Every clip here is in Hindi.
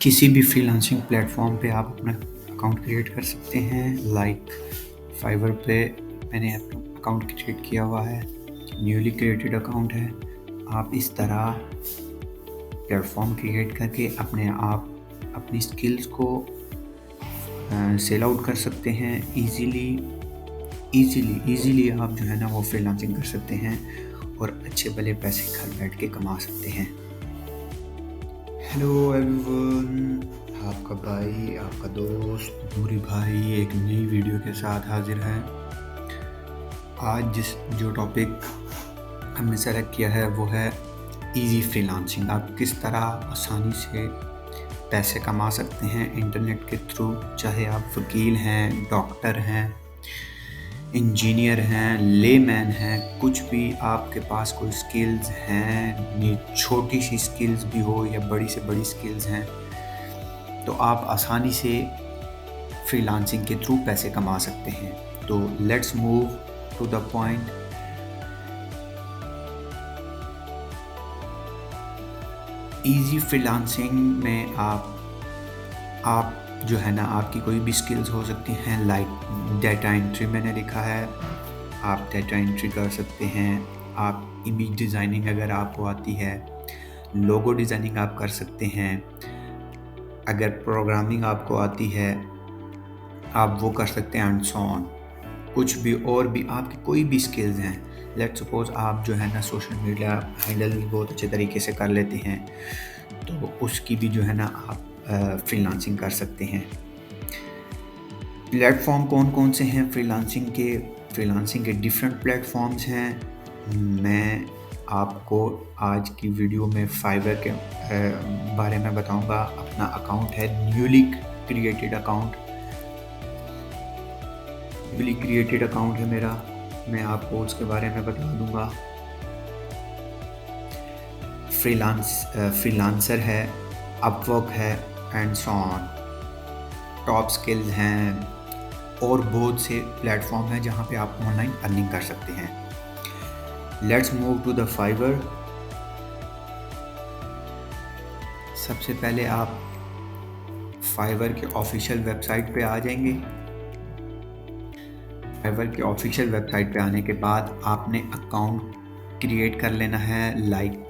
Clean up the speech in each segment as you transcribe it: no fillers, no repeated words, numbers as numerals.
किसी भी फ्रीलांसिंग प्लेटफॉर्म पे आप अपना अकाउंट क्रिएट कर सकते हैं। लाइक फाइवर पे मैंने अपना अकाउंट क्रिएट किया हुआ है, न्यूली क्रिएटेड अकाउंट है। आप इस तरह प्लेटफॉर्म क्रिएट करके अपने आप अपनी स्किल्स को सेल आउट कर सकते हैं। इजीली आप जो है ना वो फ्रीलांसिंग कर सकते हैं और अच्छे भले पैसे घर बैठ के कमा सकते हैं। हेलो एवरीवन, आपका भाई, आपका दोस्त नूरी भाई एक नई वीडियो के साथ हाजिर है। आज जो टॉपिक हमने सेलेक्ट किया है वो है इजी फ्रीलांसिंग। आप किस तरह आसानी से पैसे कमा सकते हैं इंटरनेट के थ्रू। चाहे आप वकील हैं, डॉक्टर हैं, इंजीनियर हैं, लेमैन हैं, कुछ भी आपके पास कोई स्किल्स हैं, ये छोटी सी स्किल्स भी हो या बड़ी से बड़ी स्किल्स हैं, तो आप आसानी से फ्रीलांसिंग के थ्रू पैसे कमा सकते हैं। तो let's move to the point. Easy freelancing में आप जो है ना आपकी कोई भी स्किल्स हो सकती हैं। लाइक डाटा एंट्री मैंने लिखा है, आप डाटा एंट्री कर सकते हैं। आप इमेज डिज़ाइनिंग अगर आपको आती है, लोगो डिज़ाइनिंग आप कर सकते हैं। अगर प्रोग्रामिंग आपको आती है आप वो कर सकते हैं, एंड सो ऑन। कुछ भी और भी आपकी कोई भी स्किल्स हैं। लेट्स सपोज आप जो है ना सोशल मीडिया हैंडल बहुत अच्छे तरीके से कर लेते हैं, तो उसकी भी जो है ना आप फ्रीलांसिंग कर सकते हैं। प्लेटफॉर्म कौन कौन से हैं फ्रीलांसिंग के डिफरेंट प्लेटफॉर्म्स हैं। मैं आपको आज की वीडियो में फाइवर के बारे में बताऊंगा। अपना अकाउंट है न्यूली क्रिएटेड अकाउंट है मेरा, मैं आपको उसके बारे में बता दूंगा। फ्रीलांसर है, अपवर्क है, and so on. Top skills हैं और बहुत से प्लेटफॉर्म हैं जहां पे आप ऑनलाइन अर्निंग कर सकते हैं। Let's move to the Fiverr. सबसे पहले आप फाइवर के ऑफिशियल वेबसाइट पे आ जाएंगे। फाइवर के ऑफिशियल वेबसाइट पे आने के बाद आपने अकाउंट क्रिएट कर लेना है। लाइक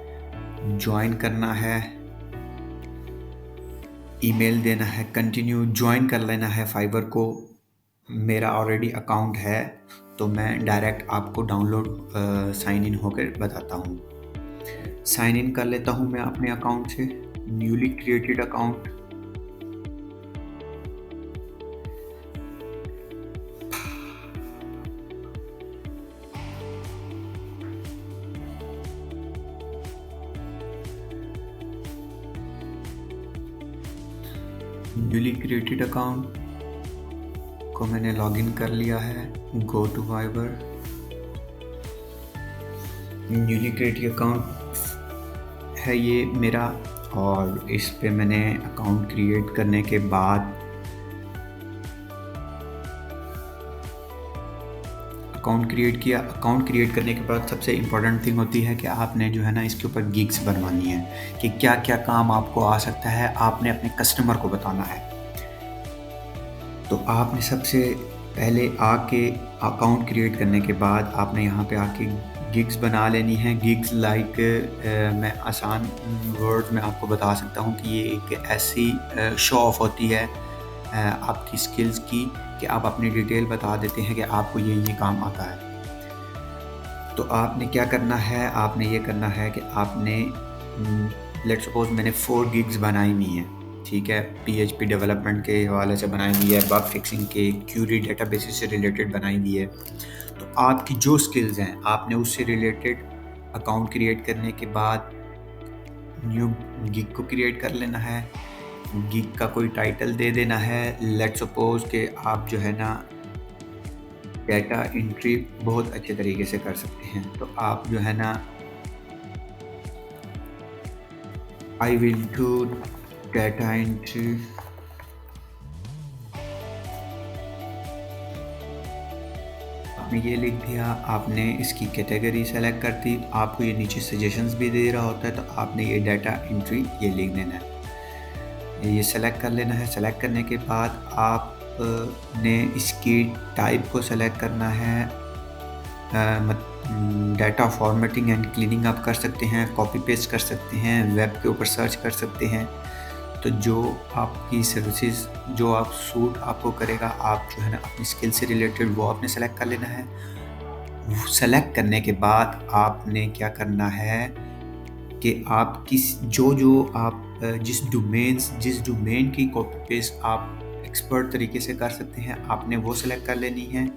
ज्वाइन करना है, ईमेल देना है, कंटिन्यू ज्वाइन कर लेना है फाइवर को। मेरा ऑलरेडी अकाउंट है तो मैं डायरेक्ट आपको डाउनलोड साइन इन होकर बताता हूँ। साइन इन कर लेता हूँ मैं अपने अकाउंट से, newly created account. Newly created account को मैंने लॉगिन कर लिया है। Go to Fiverr. Newly created account है ये मेरा, और इस पे मैंने अकाउंट क्रिएट करने के बाद अकाउंट क्रिएट करने के बाद सबसे इम्पोर्टेंट थिंग होती है कि आपने जो है ना इसके ऊपर गिग्स बनवानी है कि क्या क्या काम आपको आ सकता है, आपने अपने कस्टमर को बताना है। तो आपने सबसे पहले आके अकाउंट क्रिएट करने के बाद आपने यहाँ पे आके गिग्स बना लेनी है। गिग्स लाइक मैं आसान वर्ड में आपको बता सकता हूँ कि ये एक ऐसी शो ऑफ होती है आपकी स्किल्स की कि आप अपनी डिटेल बता देते हैं कि आपको ये काम आता है। तो आपने क्या करना है, आपने ये करना है कि आपने लेट्स सपोज मैंने 4 गिग्स बनाई हुई हैं, ठीक है। PHP डेवलपमेंट के हवाले से बनाई हुई है, बग फिक्सिंग के, क्यूरी डेटाबेसेस से रिलेटेड बनाई हुई है। तो आपकी जो स्किल्स हैं आपने उससे रिलेटेड अकाउंट क्रिएट करने के बाद न्यू गिग को क्रिएट कर लेना है। गिग का कोई टाइटल दे देना है। लेट्स सपोज कि आप जो है ना डाटा एंट्री बहुत अच्छे तरीके से कर सकते हैं, तो आप जो है ना I will do data entry. आपने ये लिख दिया, आपने इसकी कैटेगरी सेलेक्ट कर दी। आपको ये नीचे सजेशंस भी दे रहा होता है, तो आपने ये डाटा एंट्री ये लिख देना है। ये सेलेक्ट कर लेना है। सेलेक्ट करने के बाद आप ने इसकी टाइप को सेलेक्ट करना है। डाटा फॉर्मेटिंग एंड क्लीनिंग आप कर सकते हैं, कॉपी पेस्ट कर सकते हैं, वेब के ऊपर सर्च कर सकते हैं। तो जो आपकी सर्विसेज जो आप सूट आपको करेगा, आप जो है ना अपनी स्किल से रिलेटेड वो आपने सेलेक्ट कर लेना है। सेलेक्ट करने के बाद आपने क्या करना है कि आप जिस डोमेन की कॉपी पेस्ट आप एक्सपर्ट तरीके से कर सकते हैं, आपने वो सेलेक्ट कर लेनी है।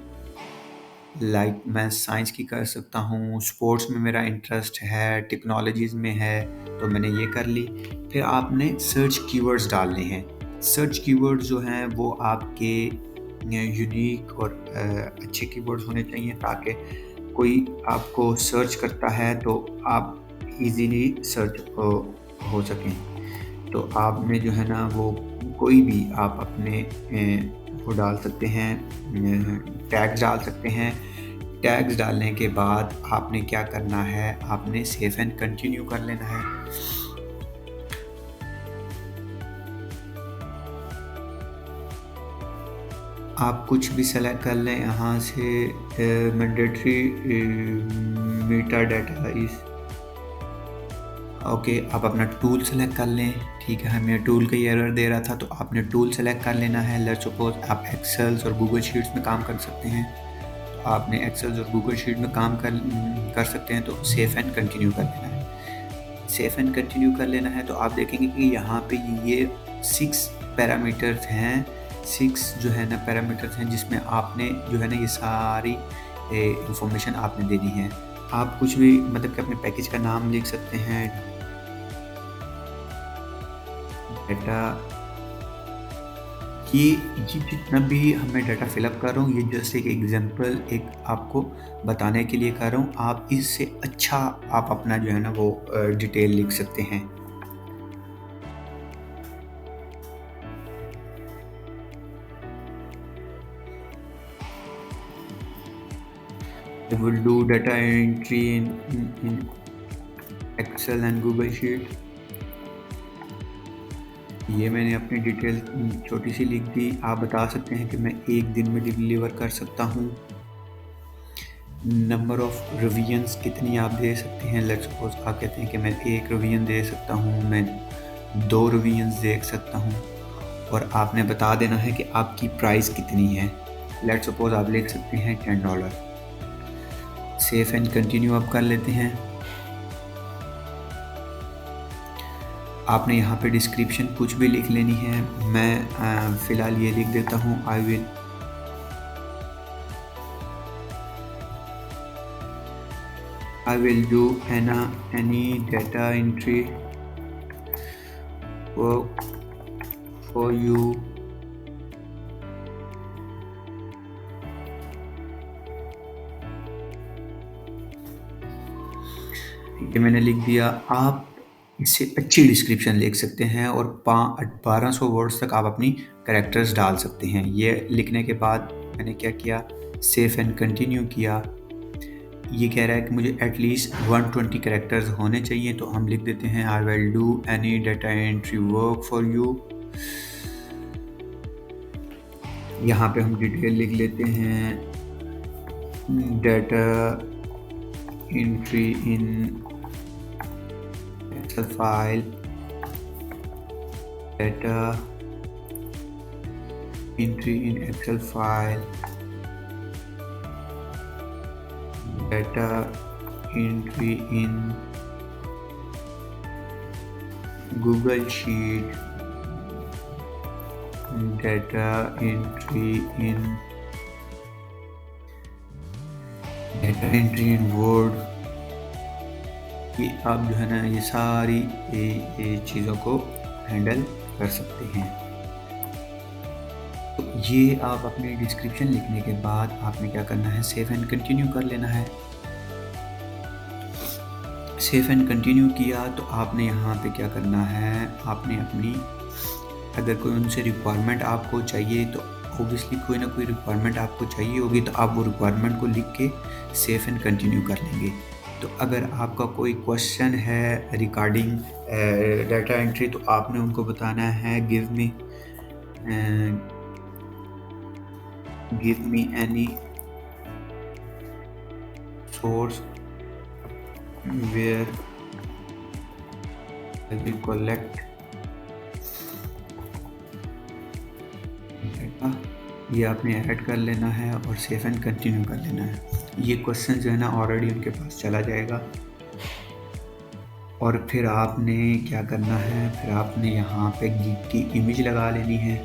लाइक मैं साइंस की कर सकता हूँ, स्पोर्ट्स में मेरा इंटरेस्ट है, टेक्नोलॉजीज़ में है, तो मैंने ये कर ली। फिर आपने सर्च कीवर्ड्स डालने हैं। सर्च कीवर्ड्स जो हैं वो आपके यूनिक और अच्छे कीवर्ड्स होने चाहिए, ताकि कोई आपको सर्च करता है तो आप इजीली सर्च हो सकें। तो आपने जो है ना वो कोई भी आप अपने वो डाल सकते हैं, टैग्स डाल सकते हैं। टैग्स डालने के बाद आपने क्या करना है, आपने सेव एंड कंटिन्यू कर लेना है। आप कुछ भी सेलेक्ट कर लें यहाँ से। मैंडेटरी मेटा डाटा इस ओके। आप अपना टूल सेलेक्ट कर लें। ठीक है, हमें टूल का एरर दे रहा था, तो आपने टूल सेलेक्ट कर लेना है। लेट्स सपोज आप एक्सेल्स और गूगल शीट्स में काम कर सकते हैं, तो आपने एक्सेल्स और गूगल शीट में काम कर सकते हैं, तो सेव एंड कंटिन्यू कर लेना है। सेव एंड कंटिन्यू कर लेना है तो आप देखेंगे कि यहाँ पे ये 6 पैरामीटर्स हैं, 6 जो है ना पैरामीटर्स हैं, जिसमें आपने जो है ना ये सारी इंफॉर्मेशन आपने देनी है। आप कुछ भी मतलब कि अपने पैकेज का नाम लिख सकते हैं, डाटा ये जितना भी मैं डाटा फिलअप कर रहा हूँ, ये जस्ट एक एग्जांपल एक आपको बताने के लिए कर रहा हूँ। आप इससे अच्छा आप अपना जो है ना वो डिटेल लिख सकते हैं। I will do data entry in Excel and Google Sheet। ये मैंने अपनी डिटेल छोटी सी लिख दी। आप बता सकते हैं कि मैं एक दिन में डिलीवर कर सकता हूँ। नंबर ऑफ रिवीजन्स कितनी आप दे सकते हैं। लेट्स सपोज आप कहते हैं कि मैं 1 रिवीजन दे सकता हूँ, मैं 2 रिवीजन्स दे सकता हूँ, और आपने बता देना है कि आपकी प्राइस कितनी है। लेट्स सपोज आप लिख सकते हैं $10। सेव एंड कंटिन्यू आप कर लेते हैं। आपने यहाँ पे डिस्क्रिप्शन कुछ भी लिख लेनी है। मैं फ़िलहाल ये लिख देता हूँ, I will do any data entry work for you। ये मैंने लिख दिया। आप इससे अच्छी डिस्क्रिप्शन लिख सकते हैं और 1200 वर्ड्स तक आप अपनी कैरेक्टर्स डाल सकते हैं। ये लिखने के बाद मैंने क्या किया, सेव एंड कंटिन्यू किया। ये कह रहा है कि मुझे एटलीस्ट 120 कैरेक्टर्स होने चाहिए, तो हम लिख देते हैं I will do any data entry work for you. यहाँ पे हम डिटेल लिख लेते हैं, data entry in Excel file, data entry in Excel file, data entry in Google Sheet, data entry in Word। कि आप जो है ना ये सारी चीज़ों को हैंडल कर सकते हैं। तो ये आप अपने डिस्क्रिप्शन लिखने के बाद आपने क्या करना है, सेव एंड कंटिन्यू कर लेना है। सेव एंड कंटिन्यू किया तो आपने यहाँ पे क्या करना है, आपने अपनी अगर कोई उनसे रिक्वायरमेंट आपको चाहिए, तो ऑब्वियसली कोई ना कोई रिक्वायरमेंट आपको चाहिए होगी, तो आप वो रिक्वायरमेंट को लिख के सेव एंड कंटिन्यू कर लेंगे। तो अगर आपका कोई क्वेश्चन है रिगार्डिंग डाटा एंट्री तो आपने उनको बताना है give me any source where we collect data। ये आपने ऐड कर लेना है और सेव एंड कंटिन्यू कर लेना है। ये क्वेश्चन जो है ना ऑलरेडी उनके पास चला जाएगा। और फिर आपने क्या करना है, फिर आपने यहाँ पे गिग की इमेज लगा लेनी है।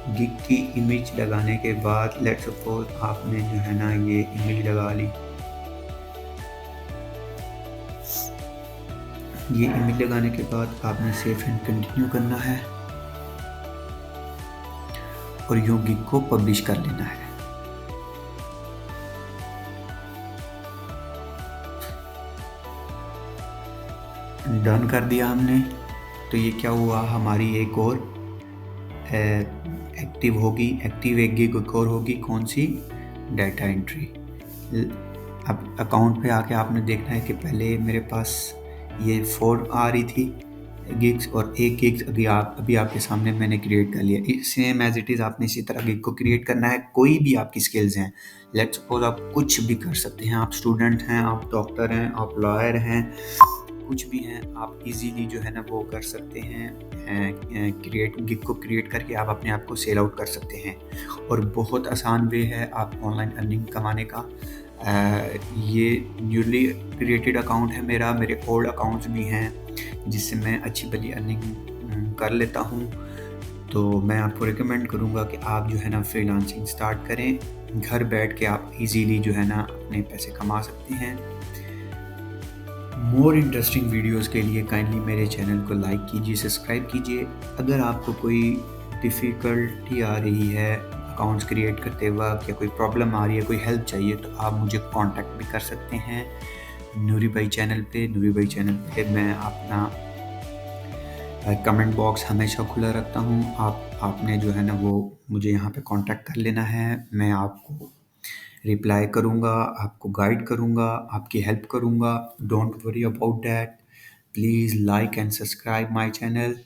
गिग की इमेज लगाने के बाद लेट्स सपोज आपने जो है ना ये इमेज लगा ली। ये इमेज लगाने के बाद आपने सेव एंड कंटिन्यू करना है और यूं गिग को पब्लिश कर लेना है। डन कर दिया हमने, तो ये क्या हुआ, हमारी एक और एक्टिव होगी, एक्टिव एक गिग और होगी, कौन सी, डाटा एंट्री। अब अकाउंट पे आके आपने देखना है कि पहले मेरे पास ये 4 आ रही थी गिग्स और एक गिग्स अभी आपके सामने मैंने क्रिएट कर लिया। सेम एज इट इज़ आपने इसी तरह गिग को क्रिएट करना है। कोई भी आपकी स्किल्स हैं, लेट्स सपोज आप कुछ भी कर सकते हैं, आप स्टूडेंट हैं, आप डॉक्टर हैं, आप लॉयर हैं, कुछ भी हैं, आप इजीली जो है ना वो कर सकते हैं। गिग को क्रिएट करके आप अपने आप को सेल आउट कर सकते हैं और बहुत आसान वे है आप ऑनलाइन अर्निंग कमाने का। ये न्यूली क्रिएटेड अकाउंट है मेरा, मेरे ओल्ड अकाउंट्स भी हैं जिससे मैं अच्छी भली अर्निंग कर लेता हूँ। तो मैं आपको रिकमेंड करूँगा कि आप जो है ना फ्रीलांसिंग स्टार्ट करें। घर बैठ के आप इजीली जो है ना अपने पैसे कमा सकते हैं। मोर इंटरेस्टिंग वीडियोस के लिए काइंडली मेरे चैनल को लाइक कीजिए, सब्सक्राइब कीजिए। अगर आपको कोई डिफ़िकल्टी आ रही है अकाउंट्स क्रिएट करते वक्त या कोई प्रॉब्लम आ रही है, कोई हेल्प चाहिए, तो आप मुझे कांटेक्ट भी कर सकते हैं नूरी भाई चैनल पे। नूरी भाई चैनल पे मैं अपना कमेंट बॉक्स हमेशा खुला रखता हूँ। आपने जो है ना वो मुझे यहाँ पे कांटेक्ट कर लेना है। मैं आपको रिप्लाई करूँगा, आपको गाइड करूँगा, आपकी हेल्प करूँगा। Don't worry about that. Please like and subscribe my channel.